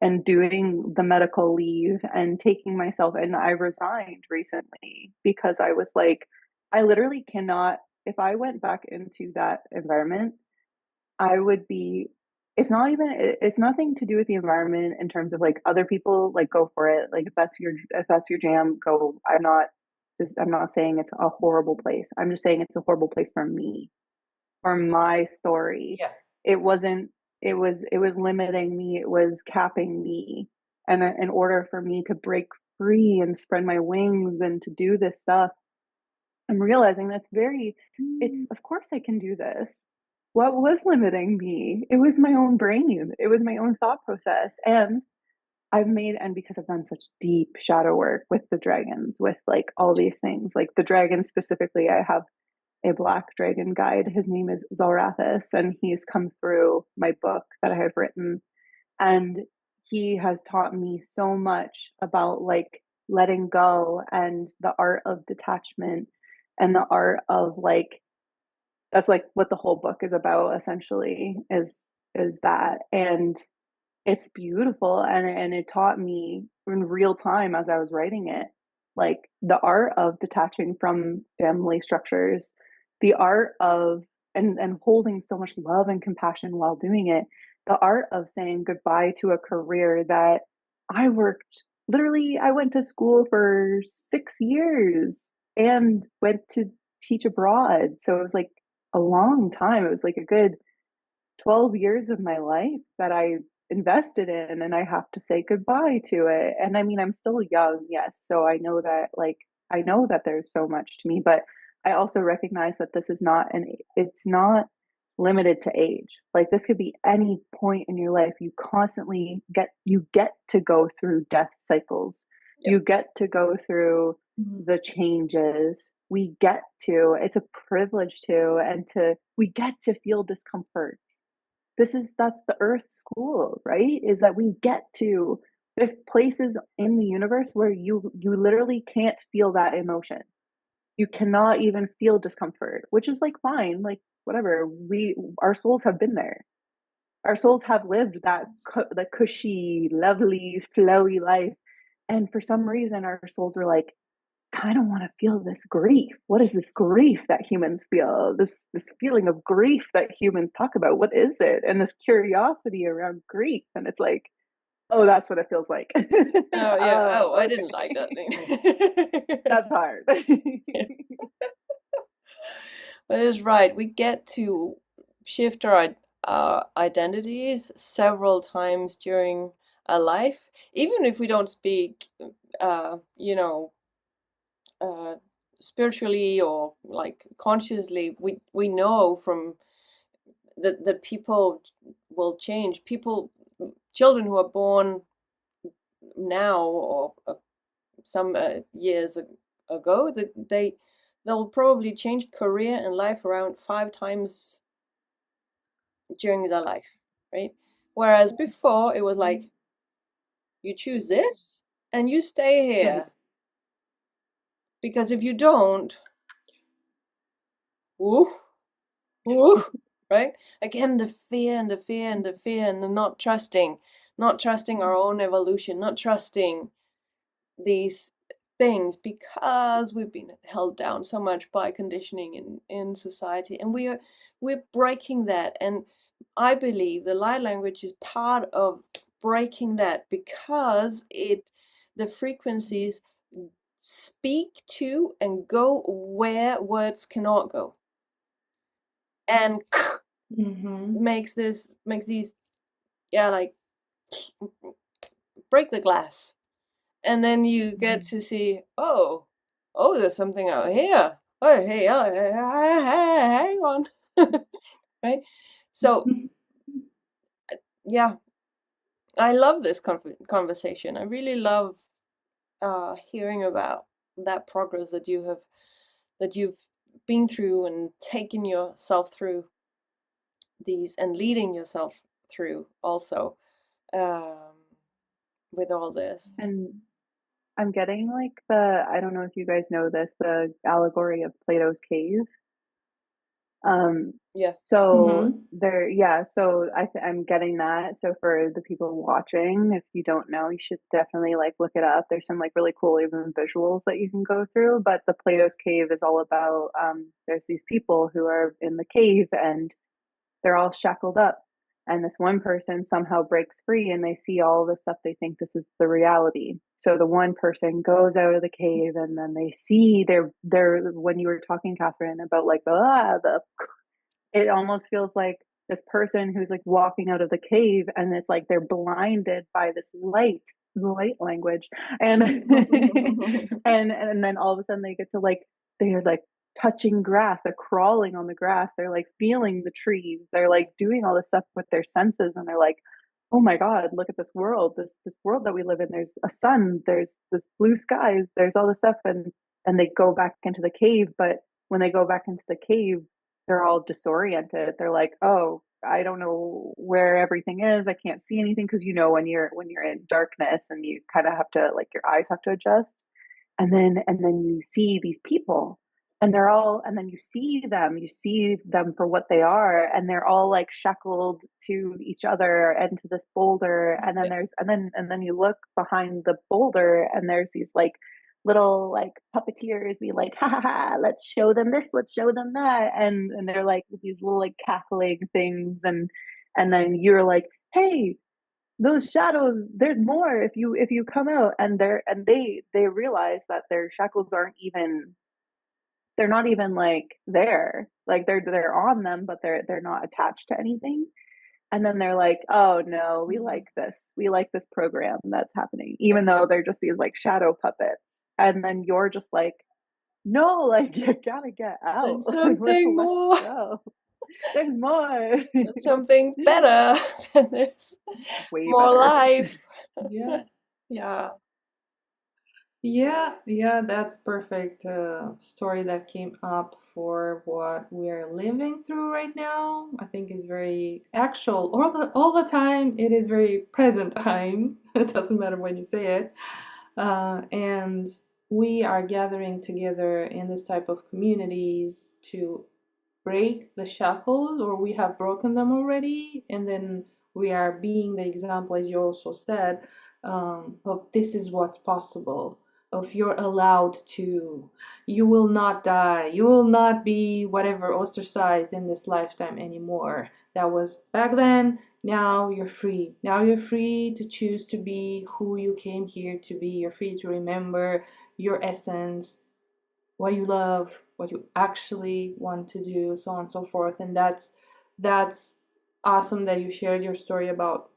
and doing the medical leave and taking myself, and I resigned recently because I was like, I literally cannot, if I went back into that environment, I would be, it's nothing to do with the environment in terms of like other people, like go for it. Like if that's your jam, go. I'm not saying it's a horrible place. I'm just saying it's a horrible place for me, for my story. Yeah. It wasn't, it was limiting me, it was capping me. And in order for me to break free and spread my wings and to do this stuff, I'm realizing it's, of course I can do this. What was limiting me? It was my own brain. It was my own thought process. And because I've done such deep shadow work with the dragons, with like all these things, like the dragons specifically, I have a black dragon guide. His name is Zalrathis, and he's come through my book that I have written. And he has taught me so much about like letting go and the art of detachment and the art of like, that's like what the whole book is about essentially, is that. And it's beautiful, and it taught me in real time as I was writing it, like the art of detaching from family structures, the art of and holding so much love and compassion while doing it, the art of saying goodbye to a career that I worked, literally I went to school for 6 years and went to teach abroad. So it was like a long time. It was like a good 12 years of my life that I invested in, and I have to say goodbye to it. And I mean, I'm still young, yes. So I know that, like, I know that there's so much to me, but I also recognize that this is not it's not limited to age. Like, this could be any point in your life. You get to go through death cycles. Yep. You get to go through the changes. It's a privilege we get to feel discomfort. That's the earth school, right? Is that we get to, there's places in the universe where you literally can't feel that emotion. You cannot even feel discomfort, which is like fine, like whatever. Our souls have been there. Our souls have lived the cushy, lovely, flowy life. And for some reason our souls were like, I don't want to feel this grief. What is this grief that humans feel? This feeling of grief that humans talk about. What is it? And this curiosity around grief. And it's like, oh, that's what it feels like. Oh yeah. Oh, Oh, I didn't like okay. that. That's hard. Yeah. But it's right. We get to shift our identities several times during a life, even if we don't speak, you know, uh, spiritually or like consciously. We know from that people will change. Children who are born now or some years ago, that they'll probably change career and life around 5 times during their life, right? Whereas before it was like, you choose this and you stay Right. here, because if you don't, woo, woo, right? Again, the fear and the fear and the fear and the not trusting our own evolution, not trusting these things, because we've been held down so much by conditioning in society, and we're breaking that. And I believe the light language is part of breaking that, because the frequencies speak to and go where words cannot go, and Mm-hmm. makes these, yeah, like break the glass. And then you get to see, oh, there's something out here. Oh, hey, hang on. Right? So, yeah, I love this conversation. I really love hearing about that progress that you've been through and taken yourself through these, and leading yourself through also, um, with all this. And I'm getting like I don't know if you guys know this, the allegory of Plato's cave. Um, Yeah. so Mm-hmm. yeah, so I'm getting that. So for the people watching, if you don't know, you should definitely like look it up. There's some like really cool even visuals that you can go through. But the Plato's cave is all about there's these people who are in the cave and they're all shackled up. And this one person somehow breaks free and they see all this stuff. They think this is the reality. So the one person goes out of the cave and then they see when you were talking, Catherine, about like the it almost feels like this person who's like walking out of the cave and it's like they're blinded by this light language, and and then all of a sudden they get to like, they're like touching grass, they're crawling on the grass, they're like feeling the trees, they're like doing all this stuff with their senses, and they're like, oh my god, look at this world, this world that we live in, there's a sun, there's this blue skies, there's all this stuff. And they go back into the cave, but when they go back into the cave, they're all disoriented. They're like, "Oh, I don't know where everything is. I can't see anything," because when you're in darkness and you kind of have to, like, your eyes have to adjust. And then you see these people and then you see them for what they are, and they're all like shackled to each other and to this boulder, and then Yeah. and then you look behind the boulder, and there's these like little like puppeteers be like, ha ha ha, let's show them this, let's show them that, and they're like these little like cackling things, and then you're like, hey, those shadows, there's more if you come out, and they realize that their shackles aren't even, they're not even like there, like they're on them, but they're not attached to anything. And then they're like, oh no, we like this program that's happening, even though they're just these like shadow puppets. And then you're just like, no, like you gotta get out. There's Like, something let's more. go, there's more. There's something better. There's Way more better. life. Yeah. Yeah. Yeah, that's perfect story that came up for what we're living through right now. I think is very actual all the time. It is very present time. It doesn't matter when you say it. And we are gathering together in this type of communities to break the shackles, or we have broken them already, and then we are being the example, as you also said, of this is what's possible, of you're allowed to, you will not die, you will not be whatever ostracized in this lifetime anymore. That was back then. Now you're free. Now you're free to choose to be who you came here to be. You're free to remember your essence, what you love, what you actually want to do, so on and so forth. And that's awesome that you shared your story about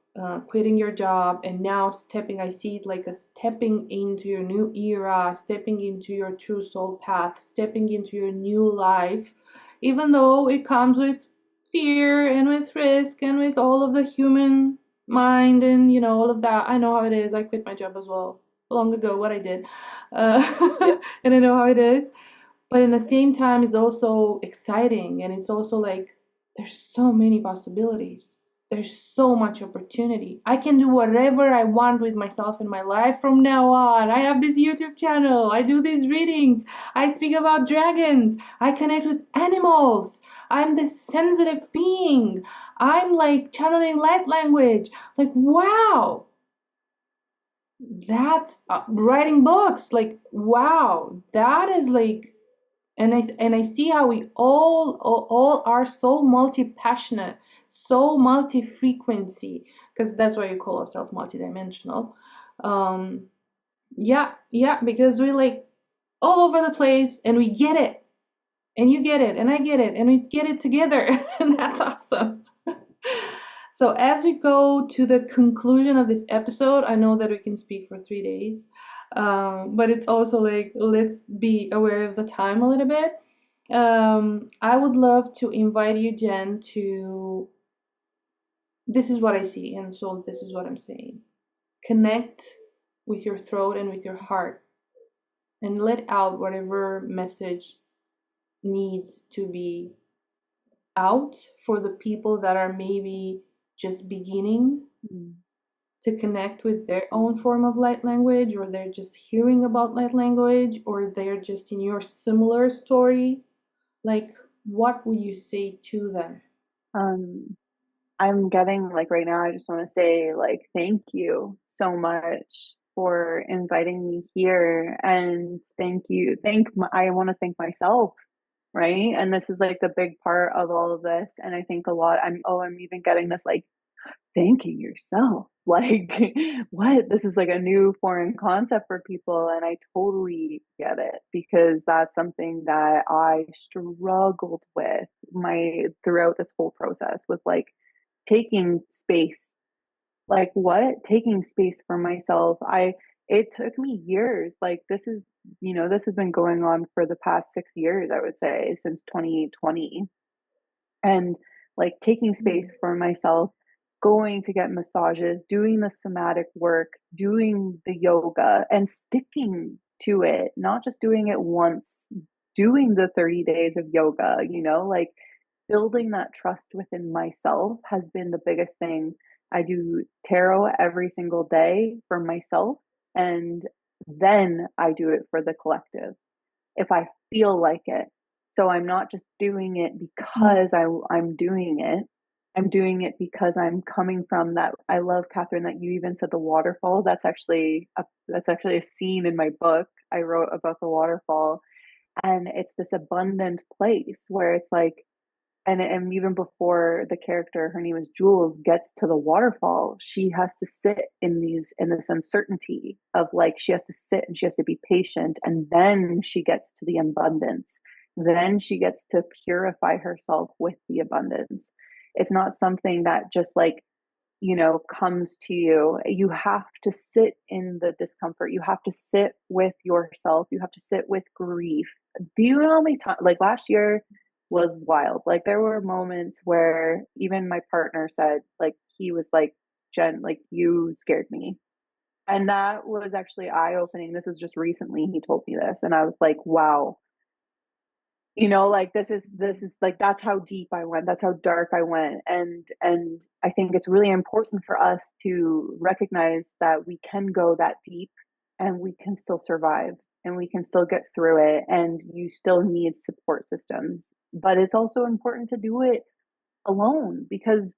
quitting your job and now stepping. I see it like a stepping into your new era, stepping into your true soul path, stepping into your new life, even though it comes with fear and with risk and with all of the human mind and all of that. I know how it is. I quit my job as well long ago, what I did. Yeah. And I know how it is. But in the same time, it's also exciting, and it's also like there's so many possibilities. There's so much opportunity. I can do whatever I want with myself in my life from now on. I have this YouTube channel. I do these readings. I speak about dragons. I connect with animals. I'm this sensitive being. I'm like channeling light language. Like, wow, that's writing books. Like, wow, that is like, and I see how we all are so multi-passionate, so multi-frequency, because that's why you call ourselves multi-dimensional. Um, yeah, because we like all over the place, and we get it, and you get it, and I get it, and we get it together, and that's awesome. So as we go to the conclusion of this episode, I know that we can speak for 3 days, but it's also like let's be aware of the time a little bit. I would love to invite you, Jen, to this is what I see, and so this is what I'm saying. Connect with your throat and with your heart, and let out whatever message needs to be out for the people that are maybe just beginning Mm. to connect with their own form of light language, or they're just hearing about light language, or they're just in your similar story. Like, what would you say to them? Um, I'm getting like right now, I just want to say like thank you so much for inviting me here, and I want to thank myself, right? And this is like the big part of all of this, and I think a lot, I'm even getting this like thanking yourself. Like, what? This is like a new foreign concept for people. And I totally get it, because that's something that I struggled with throughout this whole process, was like taking space. Like, what? Taking space for myself. It took me years. Like, this has been going on for the past 6 years, I would say, since 2020. And like taking space for myself, going to get massages, doing the somatic work, doing the yoga, and sticking to it, not just doing it once, doing the 30 days of yoga, like building that trust within myself has been the biggest thing. I do tarot every single day for myself, and then I do it for the collective if I feel like it. So I'm not just doing it because I'm doing it. I'm doing it because I'm coming from that. I love, Catherine, that you even said the waterfall. That's actually a scene in my book I wrote about the waterfall, and it's this abundant place where it's like, and even before the character, her name is Jules, gets to the waterfall, she has to sit in this uncertainty of like, she has to sit and she has to be patient, and then she gets to the abundance. Then she gets to purify herself with the abundance. It's not something that just like, comes to you. You have to sit in the discomfort. You have to sit with yourself. You have to sit with grief. Do you know how many times, like last year was wild. Like there were moments where even my partner said, like, he was like, Jen, like, you scared me. And that was actually eye opening. This was just recently he told me this. And I was like, wow, like this is like, that's how deep I went, that's how dark I went. And I think it's really important for us to recognize that we can go that deep and we can still survive and we can still get through it, and you still need support systems, but it's also important to do it alone, because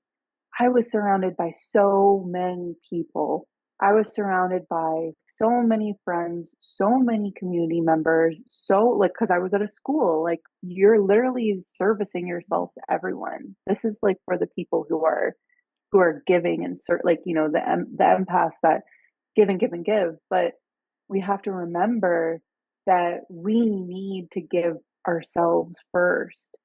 I was surrounded by so many people. I was surrounded by so many friends, so many community members, so like, because I was at a school, like, you're literally servicing yourself to everyone. This is like for the people who are giving and like, the empaths that give and give. But we have to remember that we need to give ourselves first.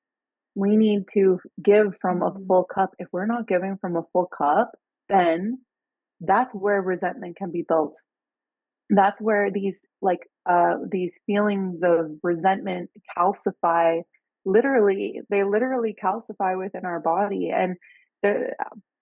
We need to give from a full cup. If we're not giving from a full cup, then that's where resentment can be built. That's where these feelings of resentment calcify. They literally calcify within our body. And the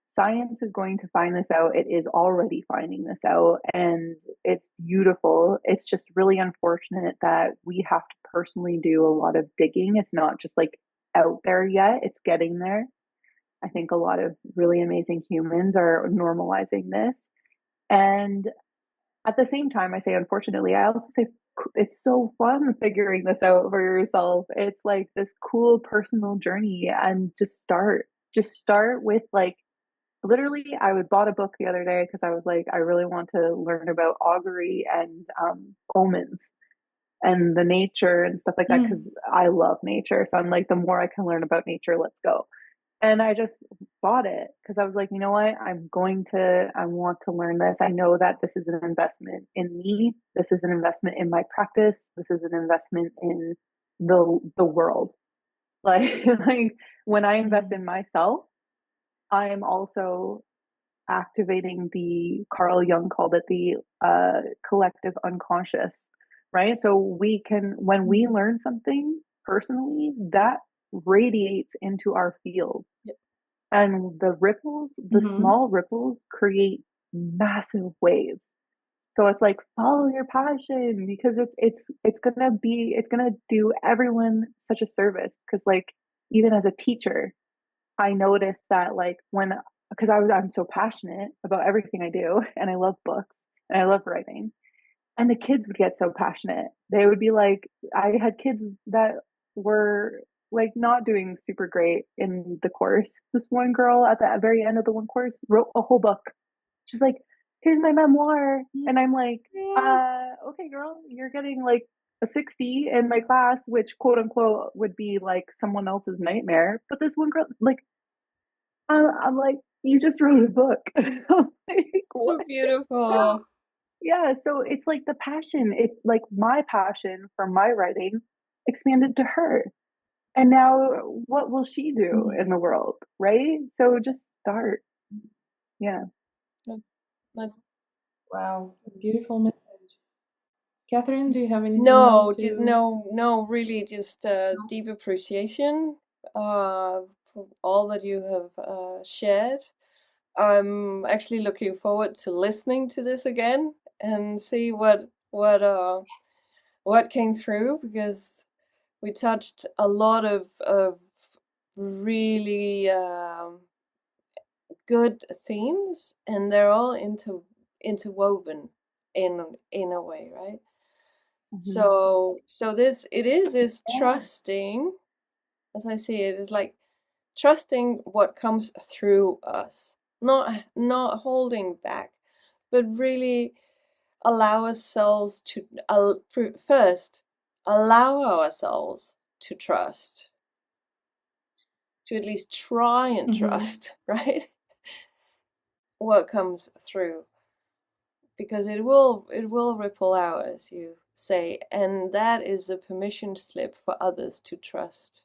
science is going to find this out. It is already finding this out, and it's beautiful. It's just really unfortunate that we have to personally do a lot of digging. It's not just like out there yet, it's getting there. I think a lot of really amazing humans are normalizing this. And at the same time, I say, unfortunately, I also say it's so fun figuring this out for yourself. It's like this cool personal journey, and just start with like, literally, I would bought a book the other day because I was like, I really want to learn about augury and omens and the nature and stuff like that, because I love nature. So I'm like, the more I can learn about nature, let's go. And I just bought it because I was like, you know what? I want to learn this. I know that this is an investment in me. This is an investment in my practice. This is an investment in the world. Like, like when I invest in myself, I am also activating Carl Jung called it the collective unconscious, right? So when we learn something personally, that radiates into our field. Yep. And the small ripples create massive waves. So it's like, follow your passion, because it's gonna do everyone such a service. Because like, even as a teacher, I noticed that like because I'm so passionate about everything I do, and I love books and I love writing, and the kids would get so passionate. They would be like, I had kids that were like not doing super great in the course. This one girl at the very end of the one course wrote a whole book. She's like, here's my memoir. And I'm like, okay, girl, you're getting like a 60 in my class, which quote unquote would be like someone else's nightmare. But this one girl, like, I'm like, you just wrote a book. Like, So what? beautiful. Yeah, so it's like the passion, it's like my passion for my writing expanded to her. And now what will she do in the world, right? So just start. Yeah. That's Wow, a beautiful message. Catherine, do you have anything else no, just to? no, really, just deep appreciation for all that you have shared. I'm actually looking forward to listening to this again and see what came through, because we touched a lot of really good themes, and they're all interwoven in a way, right? Mm-hmm. So this it is trusting, as I see it, is like trusting what comes through us, not holding back, but really allow ourselves to first allow ourselves to trust, to at least try and Mm-hmm. trust, right? What comes through, because it will ripple out, as you say, and that is a permission slip for others to trust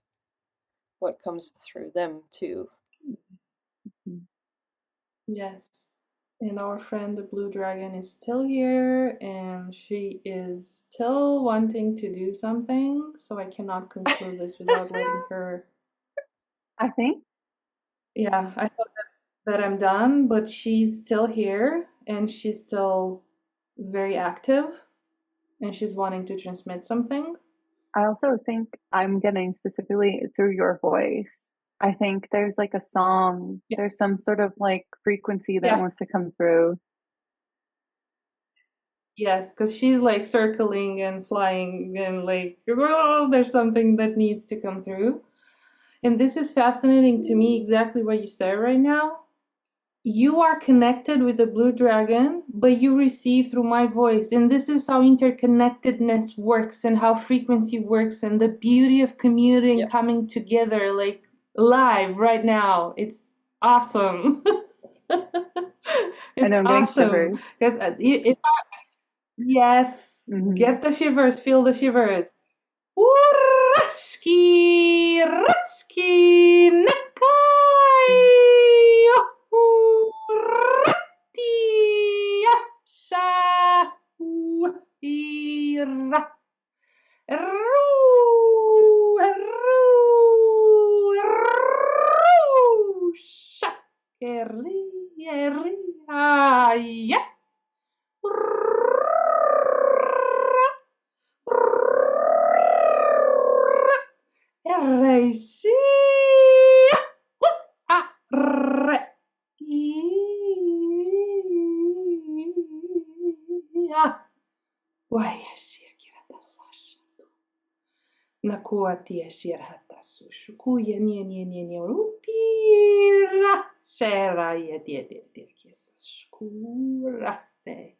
what comes through them too. Yes. And our friend the blue dragon is still here and she is still wanting to do something, so I cannot conclude this without letting her. I think Yeah, I thought that I'm done, but she's still here and she's still very active and she's wanting to transmit something. I also think I'm getting specifically through your voice. I think there's like a song, Yeah, there's some sort of like frequency that yeah, wants to come through. yes, because she's like circling and flying and like, oh, there's something that needs to come through. And this is fascinating to me, exactly what you said right now. You are connected with the blue dragon, but you receive through my voice. And this is how interconnectedness works and how frequency works and the beauty of commuting Yep. coming together like live right now. It's awesome. I It's know I'm getting awesome. shivers. Because if yes, Hmm. get the shivers, feel the shivers. Urashki, Rashki, Nakai, Urati, Yasha, Ira, Ru, Ru, Ru, Shakeri, Eri, Aya. Reishi. Arre. Why shakira sasha. Nakuatia shirhata sushuku yeni yeni rutira. Shera yedi shkura se.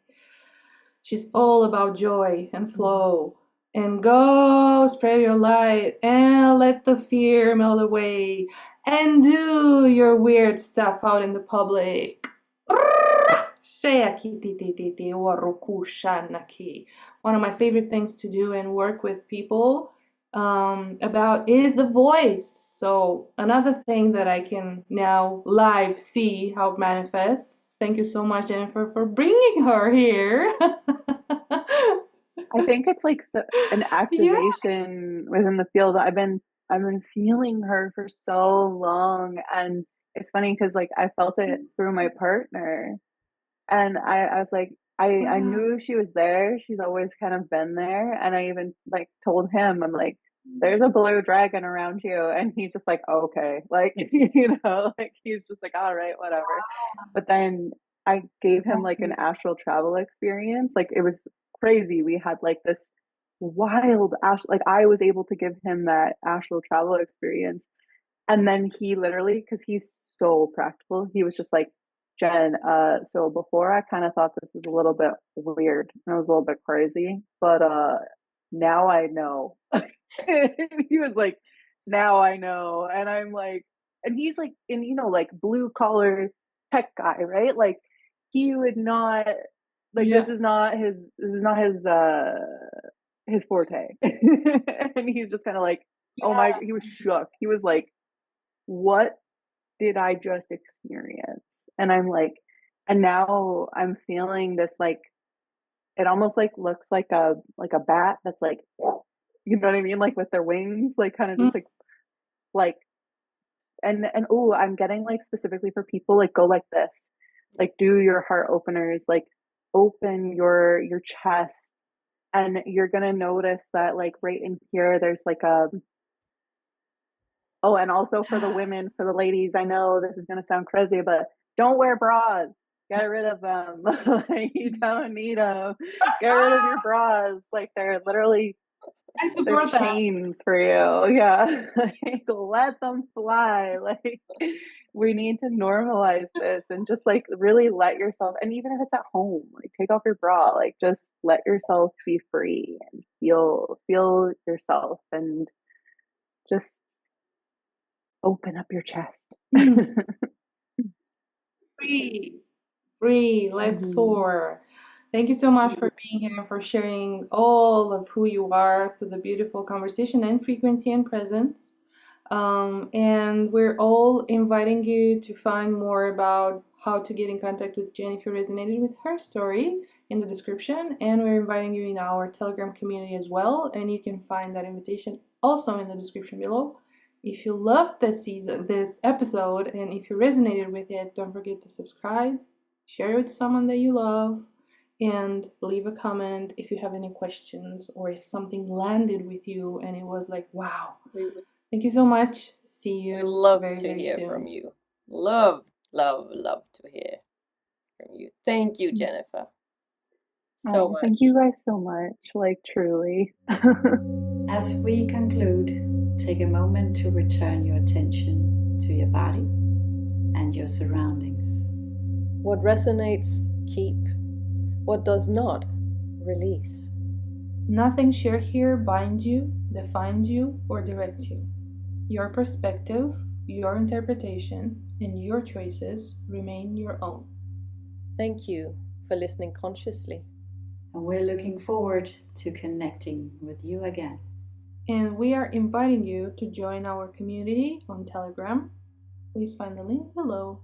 She's all about joy and flow. And go spread your light and let the fear melt away and do your weird stuff out in the public. One of my favorite things to do and work with people about is the voice. So another thing that I can now live see how it manifests. Thank you so much, Jennifer, for bringing her here. I think it's like an Yeah. activation within the field. I've been feeling her for so long, and it's funny because like I felt it through my partner, and I was like I Wow. knew she was there. She's always kind of been there, and I even like told him, I'm like, there's a blue dragon around you, and he's just like, okay, like like he's just like, all right, whatever. But then I gave him That's like an beautiful. astral travel experience. Like it was crazy. We had like this wild like I was able to give him that astral travel experience. And then he literally, because he's so practical, he was just like, Jen, so before I kind of thought this was a little bit weird and it was a little bit crazy, but now I know. He was like, now I know. And I'm like, and he's like, and like blue collar tech guy, right? Like he would not, like Yeah. this is not his forte. And he's just kind of like, oh my, he was shook. He was like, what did I just experience? And I'm like, and now I'm feeling this like it almost like looks like a bat that's like, you know what I mean, like with their wings, like kind of Mm. just like and oh, I'm getting like specifically for people like go like this, like do your heart openers, like open your chest, and you're gonna notice that like right in here there's like a oh, and also for the women, for the ladies, I know this is going to sound crazy, but don't wear bras. Get rid of them. Like, you don't need them. Get rid of your bras. Like, they're literally, I they're support that. chains for you. Yeah. Like, let them fly. Like, we need to normalize this and just like really let yourself, and even if it's at home, like take off your bra, like just let yourself be free and feel yourself and just open up your chest. Free, free, let's Mhm. soar. Thank you so much for being here and for sharing all of who you are through the beautiful conversation and frequency and presence. And we're all inviting you to find more about how to get in contact with Jen if you resonated with her story in the description. And we're inviting you in our Telegram community as well. And you can find that invitation also in the description below. If you loved this episode, and if you resonated with it, don't forget to subscribe, share it with someone that you love, and leave a comment if you have any questions or if something landed with you and it was like, wow. Thank you so much. See you We love very, to very hear soon. from you. Love, love, love to hear from you. Thank you, Jennifer. So much. Thank you guys so much. Like, truly. As we conclude, take a moment to return your attention to your body and your surroundings. What resonates, keep. What does not, release. Nothing shared here binds you, defines you, or directs you. Your perspective, your interpretation, and your choices remain your own. Thank you for listening consciously. And we're looking forward to connecting with you again. And we are inviting you to join our community on Telegram. Please find the link below.